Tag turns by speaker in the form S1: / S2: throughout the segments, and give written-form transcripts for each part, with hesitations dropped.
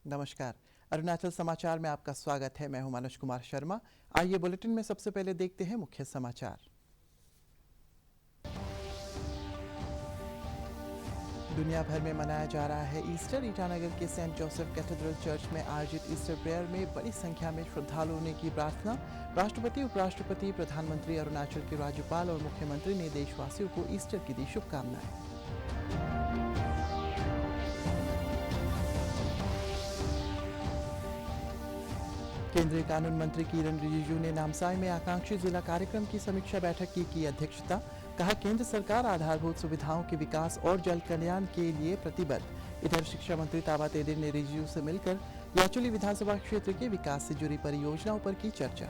S1: नमस्कार। अरुणाचल समाचार में आपका स्वागत है। मैं हूं मनोज कुमार शर्मा। आइए बुलेटिन में सबसे पहले देखते हैं मुख्य समाचार। दुनिया भर में मनाया जा रहा है ईस्टर। ईटानगर के सेंट जोसेफ कैथेड्रल चर्च में आयोजित ईस्टर प्रेयर में बड़ी संख्या में श्रद्धालुओं ने की प्रार्थना। राष्ट्रपति, उपराष्ट्रपति, प्रधानमंत्री, अरुणाचल के राज्यपाल और मुख्यमंत्री ने देशवासियों को ईस्टर की दी शुभकामनाएं। केंद्रीय कानून मंत्री किरण रिजिजू ने नामसाई में आकांक्षी जिला कार्यक्रम की समीक्षा बैठक की अध्यक्षता। कहा, केंद्र सरकार आधारभूत सुविधाओं के विकास और जल कल्याण के लिए प्रतिबद्ध। इधर शिक्षा मंत्री ताबा तेदिर ने रिजिजू से मिलकर याचुली विधानसभा क्षेत्र के विकास से जुड़ी परियोजनाओं पर की चर्चा।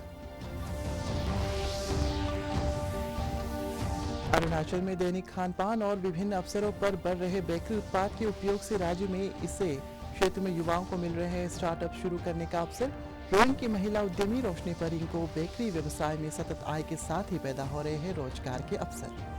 S1: अरुणाचल में दैनिक खान पान और विभिन्न अवसरों पर बढ़ रहे बेकरी उत्पाद के उपयोग से राज्य में इससे क्षेत्र में युवाओं को मिल रहे हैं स्टार्टअप शुरू करने का अवसर। रोइंग की महिला उद्यमी रोशनी परिंग को बेकरी व्यवसाय में सतत आय के साथ ही पैदा हो रहे हैं रोजगार के अवसर।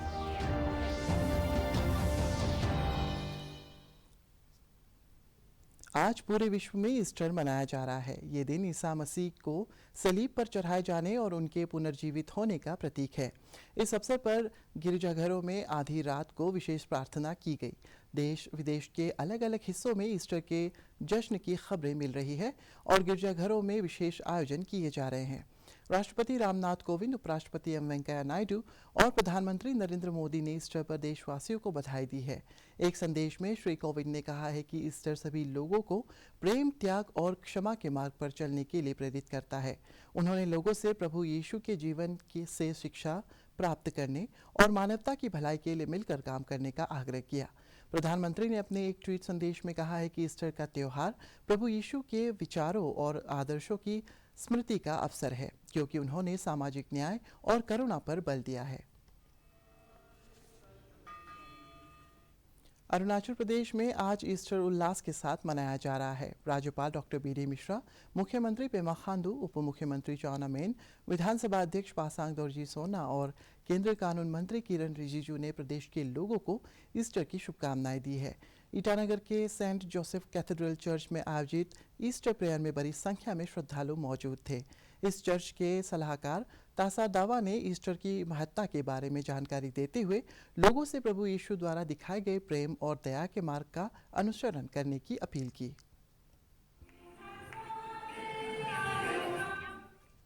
S1: आज पूरे विश्व में ईस्टर मनाया जा रहा है। ये दिन ईसा मसीह को सलीब पर चढ़ाए जाने और उनके पुनर्जीवित होने का प्रतीक है। इस अवसर पर गिरजाघरों में आधी रात को विशेष प्रार्थना की गई। देश विदेश के अलग अलग हिस्सों में ईस्टर के जश्न की खबरें मिल रही है और गिरजाघरों में विशेष आयोजन किए जा रहे हैं। राष्ट्रपति रामनाथ कोविंद, उपराष्ट्रपति एम वेंकैया नायडू और प्रधानमंत्री नरेंद्र मोदी ने ईस्टर पर देशवासियों को बधाई दी है। एक संदेश में श्री कोविंद ने कहा है कि ईस्टर सभी लोगों को प्रेम, त्याग और क्षमा के मार्ग पर चलने के लिए प्रेरित करता है। उन्होंने लोगों से प्रभु यीशु के जीवन से शिक्षा प्राप्त करने और मानवता की भलाई के लिए मिलकर काम करने का आग्रह किया। प्रधानमंत्री ने अपने एक ट्वीट संदेश में कहा है कि ईस्टर का त्यौहार प्रभु यीशु के विचारों और आदर्शों की स्मृति का अवसर है, क्योंकि उन्होंने सामाजिक न्याय और करुणा पर बल दिया है। अरुणाचल प्रदेश में आज ईस्टर उल्लास के साथ मनाया जा रहा है। राज्यपाल डॉक्टर बी डी मिश्रा, मुख्यमंत्री पेमा खांडू, उप मुख्यमंत्री चाउना मेन, विधानसभा अध्यक्ष पासांग दोरजी सोना और केंद्रीय कानून मंत्री किरण रिजिजू ने प्रदेश के लोगों को ईस्टर की शुभकामनाएं दी है। ईटानगर के सेंट जोसेफ कैथेड्रल चर्च में आयोजित ईस्टर प्रेयर में बड़ी संख्या में श्रद्धालु मौजूद थे। इस चर्च के सलाहकार तासा दावा ने ईस्टर की महत्ता के बारे में जानकारी देते हुए लोगों से प्रभु यीशु द्वारा दिखाए गए प्रेम और दया के मार्ग का अनुसरण करने की अपील की।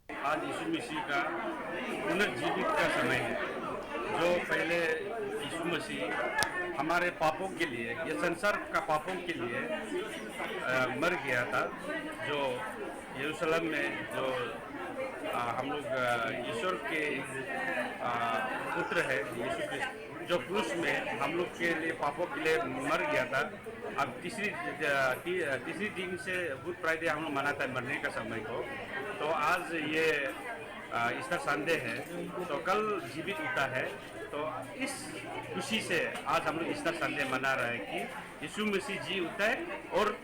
S2: आज यीशु मसीह का पुनर्जीवित का समय है। जो पहले यीशु मसीह हमारे पापों के लिए, ये संसार का पापों के लिए मर गया था। जो यरूशलेम में जो हम लोग ईश्वर के पुत्र है यीशु क्रिस्ट, जो क्रूस में हम लोग के लिए पापों के लिए मर गया था। अब तीसरी दिन से गुड फ्राइडे हम लोग मनाता है मरने का समय को। तो आज ये ईस्टर संडे है, तो कल जीवित उठा है। तो इस खुशी से आज हम लोग ईस्टर संडे मना रहे हैं कि यीशु मसीह जी उठा है और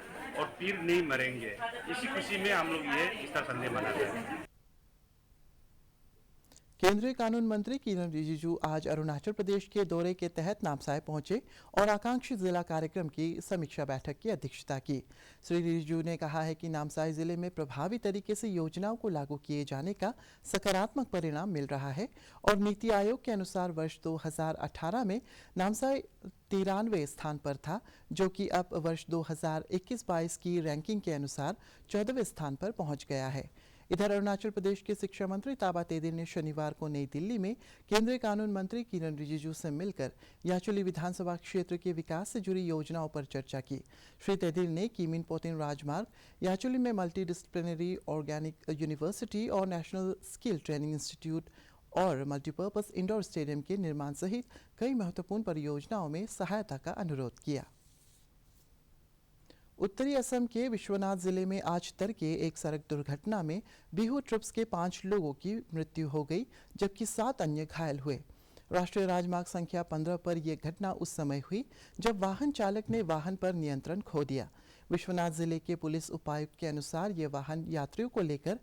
S2: फिर नहीं मरेंगे। इसी खुशी में हम लोग ये ईस्टर संडे मना रहे हैं।
S1: केंद्रीय कानून मंत्री किरण रिजिजू आज अरुणाचल प्रदेश के दौरे के तहत नामसाई पहुंचे और आकांक्षी जिला कार्यक्रम की समीक्षा बैठक की अध्यक्षता की। श्री रिजिजू ने कहा है कि नामसाई जिले में प्रभावी तरीके से योजनाओं को लागू किए जाने का सकारात्मक परिणाम मिल रहा है और नीति आयोग के अनुसार वर्ष 2018 में नामसाई 93वें स्थान पर था, जो कि अब वर्ष 2021-22 की रैंकिंग के अनुसार 14वें स्थान पर पहुंच गया है। इधर अरुणाचल प्रदेश के शिक्षा मंत्री ताबा तेदिर ने शनिवार को नई दिल्ली में केंद्रीय कानून मंत्री किरण रिजिजू से मिलकर याचुली विधानसभा क्षेत्र के विकास से जुड़ी योजनाओं पर चर्चा की। श्री तेदिर ने कीमिन पोतिन राजमार्ग, याचुली में मल्टी डिसिप्लिनरी ऑर्गेनिक यूनिवर्सिटी और नेशनल स्किल ट्रेनिंग इंस्टीट्यूट और मल्टीपर्पज इंडोर स्टेडियम के निर्माण सहित कई महत्वपूर्ण परियोजनाओं में सहायता का अनुरोध किया। उत्तरी असम के विश्वनाथ जिले में आज तड़के एक सड़क दुर्घटना में बिहू ट्रिप्स के 5 लोगों की मृत्यु हो गई, जबकि 7 अन्य घायल हुए। राष्ट्रीय राजमार्ग संख्या 15 पर यह घटना उस समय हुई जब वाहन चालक ने वाहन पर नियंत्रण खो दिया। विश्वनाथ जिले के पुलिस उपायुक्त के अनुसार यह वाहन यात्रियों को लेकर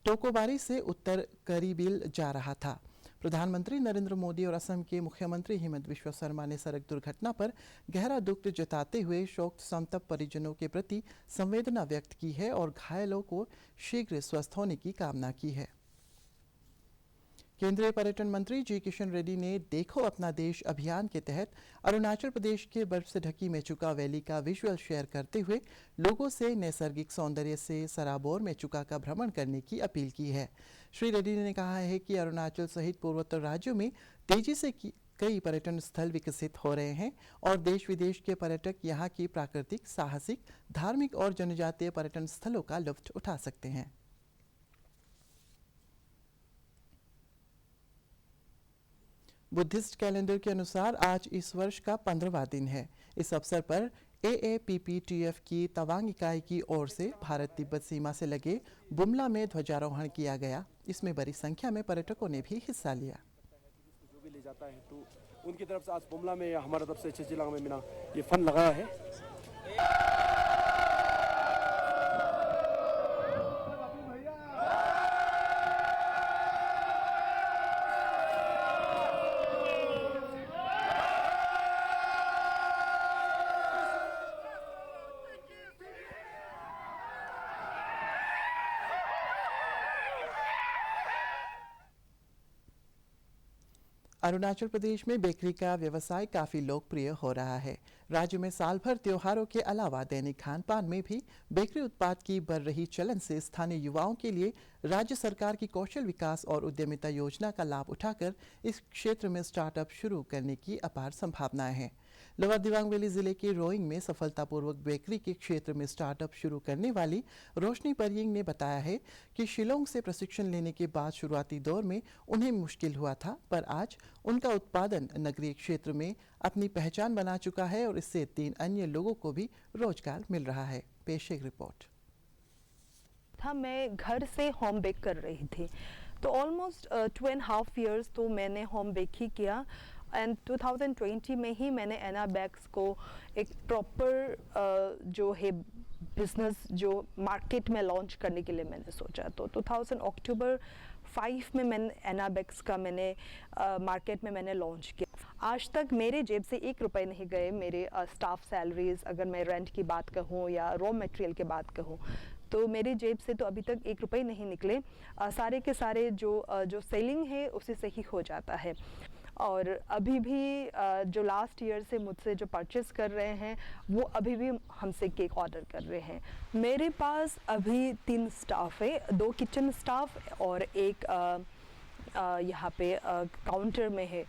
S1: टोकोबारी से उत्तर करीबिल जा रहा था। प्रधानमंत्री नरेंद्र मोदी और असम के मुख्यमंत्री हिमंत बिस्वा शर्मा ने सड़क दुर्घटना पर गहरा दुख जताते हुए शोक संतप्त परिजनों के प्रति संवेदना व्यक्त की है और घायलों को शीघ्र स्वस्थ होने की कामना की है। केंद्रीय पर्यटन मंत्री जी किशन रेड्डी ने देखो अपना देश अभियान के तहत अरुणाचल प्रदेश के बर्फ से ढकी मेचुका वैली का विजुअल शेयर करते हुए लोगों से नैसर्गिक सौंदर्य से सराबोर मेचुका का भ्रमण करने की अपील की है। श्री रेड्डी ने कहा है कि अरुणाचल सहित पूर्वोत्तर राज्यों में तेजी से कई पर्यटन स्थल विकसित हो रहे हैं और देश विदेश के पर्यटक यहाँ की प्राकृतिक, साहसिक, धार्मिक और जनजातीय पर्यटन स्थलों का लुत्फ उठा सकते हैं। बुद्धिस्ट कैलेंडर के अनुसार आज इस वर्ष का 15वां दिन है। इस अवसर पर AAPPTF की तवांग इकाई की ओर से भारत तिब्बत सीमा से लगे बुमला में ध्वजारोहण किया गया। इसमें बड़ी संख्या में पर्यटकों ने भी हिस्सा लिया।
S3: जो भी ले जाता है तो उनकी तरफ से आज बुमला में हमारे तरफ से चिचिलांग में मिला ये फंड लगाया है।
S1: अरुणाचल प्रदेश में बेकरी का व्यवसाय काफ़ी लोकप्रिय हो रहा है। राज्य में साल भर त्योहारों के अलावा दैनिक खान पान में भी बेकरी उत्पाद की बढ़ रही चलन से स्थानीय युवाओं के लिए राज्य सरकार की कौशल विकास और उद्यमिता योजना का लाभ उठाकर इस क्षेत्र में स्टार्टअप शुरू करने की अपार संभावनाएं हैं। लोअर दिबांग वैली जिले के रोइंग में सफलतापूर्वक बेकरी के क्षेत्र में स्टार्टअप शुरू करने वाली रोशनी परियंग ने बताया है कि शिलोंग से प्रशिक्षण लेने के बाद शुरुआती दौर में उन्हें मुश्किल हुआ था, पर आज उनका उत्पादन नगरीय क्षेत्र में अपनी पहचान बना चुका है और इससे 3 अन्य लोगों को भी रोजगार मिल रहा है। पेश एक रिपोर्ट।
S4: मैं घर से होम बेक कर रही थी, तो ऑलमोस्ट 2.5 years तो मैंने होम बेक ही किया एंड 2020 में ही मैंने एना बैग्स को एक प्रॉपर जो है बिजनेस जो मार्केट में लॉन्च करने के लिए मैंने सोचा। तो 2000 अक्टूबर 5 में मैंने एना बैग्स का मैंने मार्केट में मैंने लॉन्च किया। आज तक मेरे जेब से 1 रुपये नहीं गए मेरे स्टाफ सैलरीज, अगर मैं रेंट की बात कहूँ या रॉ मटेरियल की बात कहूँ, तो मेरे जेब से तो अभी तक 1 रुपये नहीं निकले। सारे के सारे जो सेलिंग है उसी से ही हो जाता है। और अभी भी जो लास्ट ईयर से मुझसे जो परचेस कर रहे हैं वो अभी भी हमसे केक ऑर्डर कर रहे हैं। मेरे पास अभी 3 स्टाफ है, 2 किचन स्टाफ और एक यहाँ पे काउंटर में है।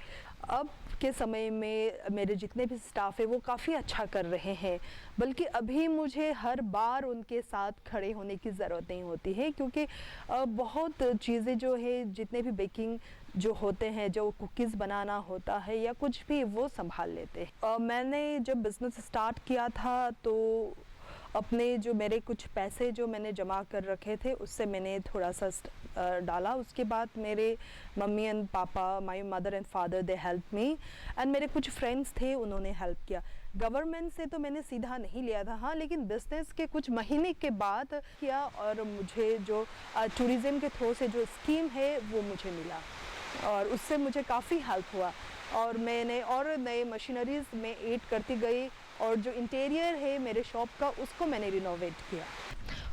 S4: अब के समय में मेरे जितने भी स्टाफ है वो काफ़ी अच्छा कर रहे हैं, बल्कि अभी मुझे हर बार उनके साथ खड़े होने की ज़रूरत नहीं होती है, क्योंकि बहुत चीज़ें जो है जितने भी बेकिंग जो होते हैं, जो कुकीज़ बनाना होता है या कुछ भी, वो संभाल लेते हैं। मैंने जब बिज़नेस स्टार्ट किया था तो अपने जो मेरे कुछ पैसे जो मैंने जमा कर रखे थे उससे मैंने थोड़ा सा डाला। उसके बाद मेरे मम्मी एंड पापा, my mother and father, they help me, and मेरे कुछ फ्रेंड्स थे उन्होंने हेल्प किया। गवर्नमेंट से तो मैंने सीधा नहीं लिया था, हाँ, लेकिन बिजनेस के कुछ महीने के बाद किया और मुझे जो टूरिज़्म के थ्रू से जो स्कीम है वो मुझे मिला और उससे मुझे काफ़ी हेल्प हुआ और मैंने और नए मशीनरीज़ में ऐड करती गई और जो इंटीरियर है मेरे शॉप का उसको मैंने रिनोवेट किया।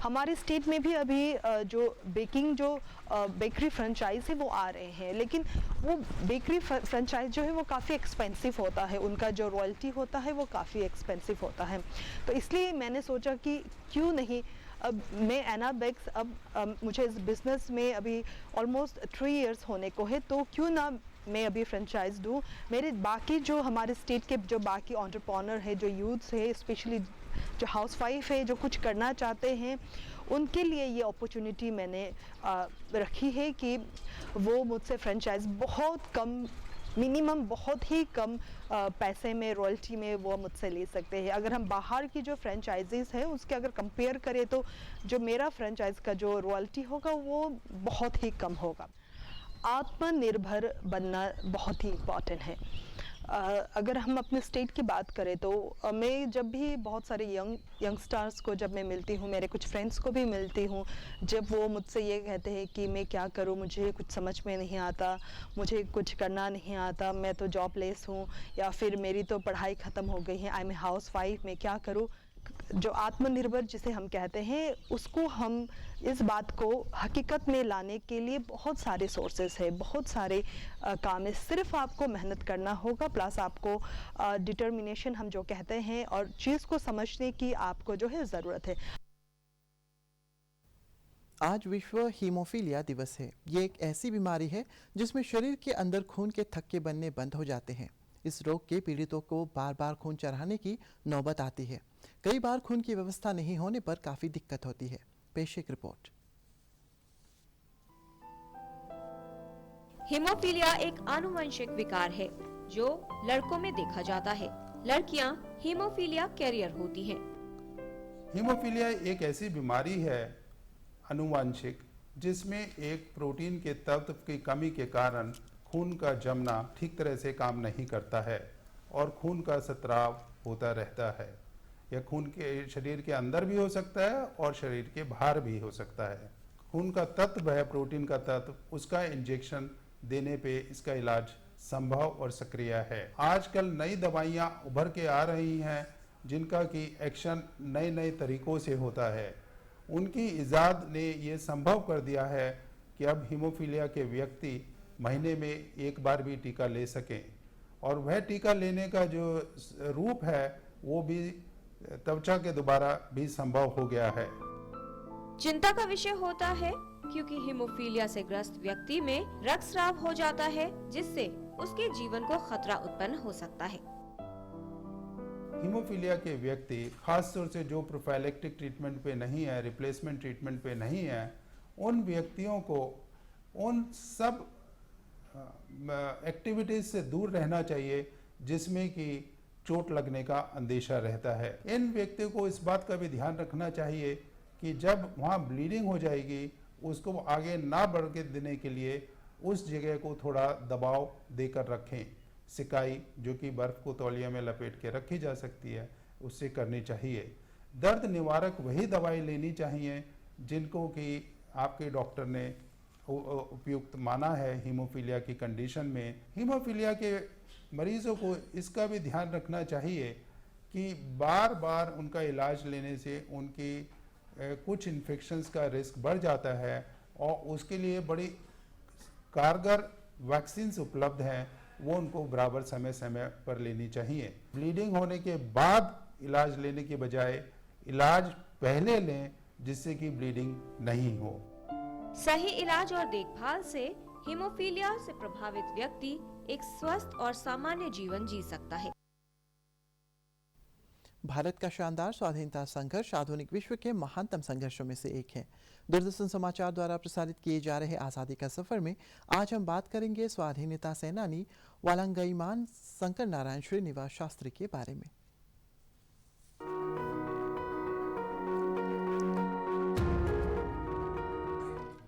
S4: हमारे स्टेट में भी अभी जो बेकरी फ्रेंचाइज है वो आ रहे हैं, लेकिन वो बेकरी फ्रेंचाइज जो है वो काफ़ी एक्सपेंसिव होता है, उनका जो रॉयल्टी होता है वो काफ़ी एक्सपेंसिव होता है। तो इसलिए मैंने सोचा कि क्यों नहीं, अब मैं एना बैग्स अब मुझे इस बिज़नेस में अभी ऑलमोस्ट 3 years होने को है, तो क्यों ना मैं अभी फ्रेंचाइज दूँ। मेरे बाकी जो हमारे स्टेट के जो बाकी एंटरप्रेन्योर है, जो यूथ्स है, स्पेशली जो हाउसवाइफ है, जो कुछ करना चाहते हैं, उनके लिए ये अपॉर्चुनिटी मैंने रखी है कि वो मुझसे फ्रेंचाइज बहुत कम, मिनिमम बहुत ही कम पैसे में, रॉयल्टी में वो मुझसे ले सकते हैं। अगर हम बाहर की जो फ्रेंचाइजीज़ हैं उसके अगर कंपेयर करें तो जो मेरा फ्रेंचाइज का जो रॉयल्टी होगा वो बहुत ही कम होगा। आत्मनिर्भर बनना बहुत ही इम्पॉर्टेंट है। अगर हम अपने स्टेट की बात करें तो मैं जब भी बहुत सारे यंगस्टर्स को जब मैं मिलती हूँ, मेरे कुछ फ्रेंड्स को भी मिलती हूँ, जब वो मुझसे ये कहते हैं कि मैं क्या करूँ, मुझे कुछ समझ में नहीं आता, मुझे कुछ करना नहीं आता, मैं तो जॉबलेस हूँ, या फिर मेरी तो पढ़ाई ख़त्म हो गई है, I am a housewife, मैं क्या करूँ। जो आत्मनिर्भर जिसे हम कहते हैं, उसको हम इस बात को हकीकत में लाने के लिए बहुत सारे सोर्सेस है, बहुत सारे काम है। सिर्फ आपको मेहनत करना होगा, प्लस आपको डिटर्मिनेशन हम जो कहते हैं, और चीज़ को समझने की आपको जो है ज़रूरत है।
S1: आज विश्व हीमोफीलिया दिवस है। ये एक ऐसी बीमारी है जिसमें शरीर के अंदर खून के थक्के बनने बंद हो जाते हैं। इस रोग के पीड़ितों को बार बार खून चढ़ाने की नौबत आती है। कई बार खून की व्यवस्था नहीं होने पर काफ़ी दिक्कत होती है। पेश एक रिपोर्ट।
S5: हीमोफीलिया एक आनुवंशिक विकार है जो लड़कों में देखा जाता है। लड़कियां हीमोफीलिया कैरियर होती हैं।
S6: हीमोफीलिया एक ऐसी बीमारी है आनुवंशिक जिसमें एक प्रोटीन के तत्व की कमी के कारण खून का जमना ठीक तरह से काम नहीं करता है और खून का स्राव होता रहता है। यह खून के शरीर के अंदर भी हो सकता है और शरीर के बाहर भी हो सकता है। खून का तत्व है प्रोटीन का तत्व, उसका इंजेक्शन देने पे इसका इलाज संभव और सक्रिय है। आजकल नई दवाइयाँ उभर के आ रही हैं जिनका कि एक्शन नए नए तरीकों से होता है। उनकी इजाद ने ये संभव कर दिया है कि अब हीमोफीलिया के व्यक्ति महीने में एक बार भी टीका ले सकें, और वह टीका लेने का जो रूप है वो भी त्वचा के द्वारा भी संभव हो गया है।
S5: चिंता का विषय होता है क्योंकि हीमोफीलिया से ग्रस्त व्यक्ति में रक्तस्राव हो जाता है जिससे उसके जीवन को खतरा उत्पन्न हो सकता है।
S6: हीमोफीलिया के व्यक्ति खास तौर से जो प्रोफाइलेक्टिक ट्रीटमेंट पे नहीं है, रिप्लेसमेंट ट्रीटमेंट पे नहीं है, उन व्यक्तियों को उन सब एक्टिविटीज से दूर रहना चाहिए जिसमें कि चोट लगने का अंदेशा रहता है। इन व्यक्तियों को इस बात का भी ध्यान रखना चाहिए कि जब वहाँ ब्लीडिंग हो जाएगी उसको आगे ना बढ़ के देने के लिए उस जगह को थोड़ा दबाव देकर रखें। सिकाई जो कि बर्फ को तौलिया में लपेट के रखी जा सकती है उससे करनी चाहिए। दर्द निवारक वही दवाई लेनी चाहिए जिनको कि आपके डॉक्टर ने उपयुक्त माना है हीमोफीलिया की कंडीशन में। हीमोफीलिया के मरीजों को इसका भी ध्यान रखना चाहिए कि बार बार उनका इलाज लेने से उनकी कुछ इन्फेक्शंस का रिस्क बढ़ जाता है और उसके लिए बड़ी कारगर वैक्सीन्स उपलब्ध हैं, वो उनको बराबर समय समय पर लेनी चाहिए। ब्लीडिंग होने के बाद इलाज लेने के बजाय इलाज पहले लें जिससे कि ब्लीडिंग नहीं हो।
S5: सही इलाज और देखभाल से हीमोफीलिया से प्रभावित व्यक्ति एक स्वस्थ और सामान्य जीवन जी सकता है।
S1: भारत का शानदार स्वाधीनता संघर्ष आधुनिक विश्व के महानतम संघर्षों में से एक है। दूरदर्शन समाचार द्वारा प्रसारित किए जा रहे आज़ादी का सफर में आज हम बात करेंगे स्वाधीनता सेनानी वालंगईमान शंकर नारायण श्रीनिवास शास्त्री के बारे में।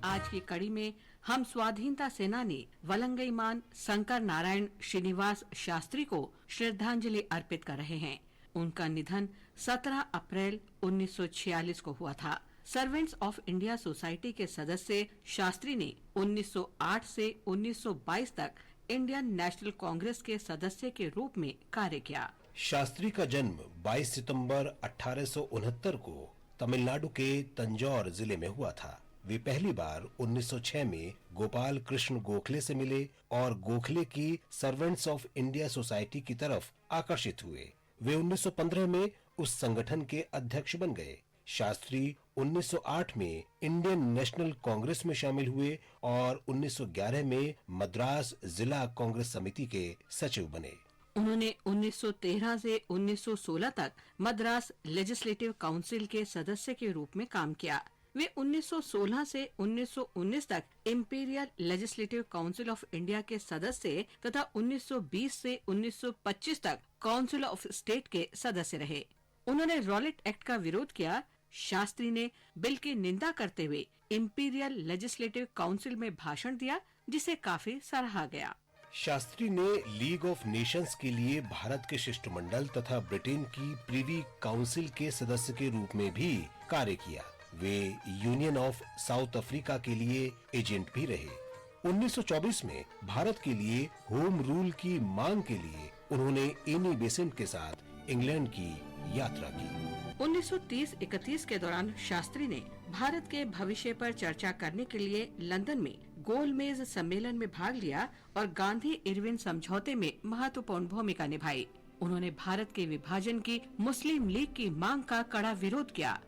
S7: आज की कड़ी में हम स्वाधीनता सेनानी वलंगईमान शंकर नारायण श्रीनिवास शास्त्री को श्रद्धांजलि अर्पित कर रहे हैं। उनका निधन 17 अप्रैल 1946 को हुआ था। सर्वेंट्स ऑफ इंडिया सोसाइटी के सदस्य शास्त्री ने 1908 से 1922 तक इंडियन नेशनल कांग्रेस के सदस्य के रूप में कार्य किया।
S8: शास्त्री का जन्म 22 सितंबर 1869 को तमिलनाडु के तंजौर जिले में हुआ था। वे पहली बार 1906 में गोपाल कृष्ण गोखले से मिले और गोखले की सर्वेंट्स ऑफ इंडिया सोसाइटी की तरफ आकर्षित हुए। वे 1915 में उस संगठन के अध्यक्ष बन गए। शास्त्री 1908 में इंडियन नेशनल कांग्रेस में शामिल हुए और 1911 में मद्रास जिला कांग्रेस समिति के सचिव बने।
S7: उन्होंने 1913 से 1916 तक मद्रास लेजिस्लेटिव काउंसिल के सदस्य के रूप में काम किया। वे 1916 से 1919 तक imperial legislative council of India के सदस्य तथा 1920 से 1925 तक काउंसिल ऑफ स्टेट के सदस्य रहे। उन्होंने रॉलेट एक्ट का विरोध किया। शास्त्री ने बिल की निंदा करते हुए इंपीरियल लेजिस्लेटिव काउंसिल में भाषण दिया जिसे काफी सराहा गया।
S8: शास्त्री ने लीग ऑफ नेशंस के लिए भारत के शिष्टमंडल तथा ब्रिटेन की प्रिवी काउंसिल के सदस्य के रूप में भी कार्य किया। वे यूनियन ऑफ साउथ अफ्रीका के लिए एजेंट भी रहे। 1924 में भारत के लिए होम रूल की मांग के लिए उन्होंने एनी बेसेंट के साथ इंग्लैंड की यात्रा की।
S7: 1930-31 के दौरान शास्त्री ने भारत के भविष्य पर चर्चा करने के लिए लंदन में गोलमेज सम्मेलन में भाग लिया और गांधी इरविन समझौते में महत्वपूर्ण भूमिका निभाई। उन्होंने भारत के विभाजन की मुस्लिम लीग की मांग का कड़ा विरोध किया।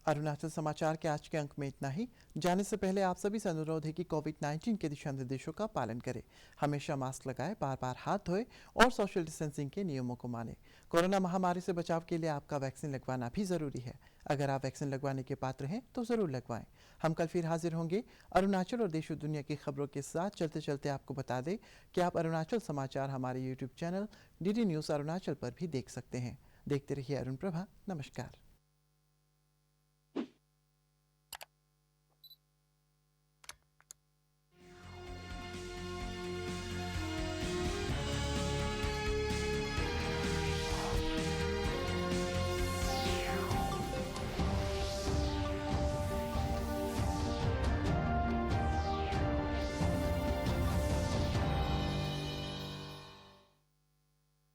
S1: अरुणाचल समाचार के आज के अंक में इतना ही। जाने से पहले आप सभी से अनुरोध है कि कोविड-19 के दिशा निर्देशों का पालन करें, हमेशा मास्क लगाएं, बार बार हाथ धोएं और सोशल डिस्टेंसिंग के नियमों को मानें। कोरोना महामारी से बचाव के लिए आपका वैक्सीन लगवाना भी ज़रूरी है। अगर आप वैक्सीन लगवाने के पात्र हैं तो ज़रूर लगवाएं। हम कल फिर हाजिर होंगे अरुणाचल और देश और दुनिया की खबरों के साथ। चलते चलते आपको बता दें कि आप अरुणाचल समाचार हमारे YouTube channel DD news Arunachal पर भी देख सकते हैं। देखते रहिए अरुण प्रभा। नमस्कार।